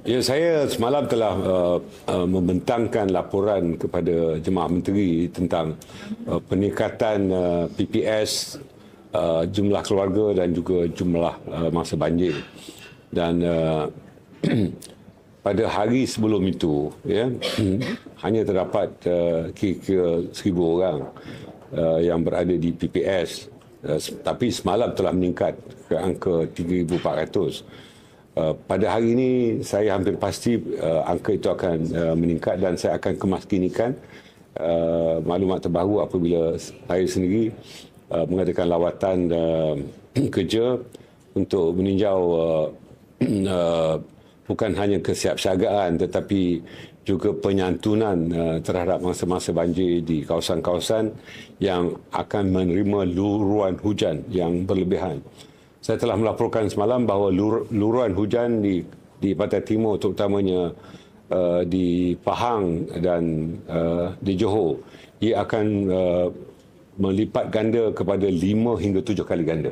Ya, saya semalam telah membentangkan laporan kepada Jemaah Menteri tentang peningkatan PPS, jumlah keluarga dan juga jumlah masa banjir. Dan pada hari sebelum itu, ya, hanya terdapat kira-kira 1,000 orang yang berada di PPS. Tapi semalam telah meningkat ke angka 3,400. Pada hari ini saya hampir pasti angka itu akan meningkat dan saya akan kemaskinikan maklumat terbaru apabila saya sendiri mengadakan lawatan kerja untuk meninjau bukan hanya kesiapsiagaan tetapi juga penyantunan terhadap masa-masa banjir di kawasan-kawasan yang akan menerima luruan hujan yang berlebihan. Saya telah melaporkan semalam bahawa luruan hujan di Pantai Timur, terutamanya di Pahang dan di Johor, ia akan melipat ganda kepada 5 hingga 7 kali ganda.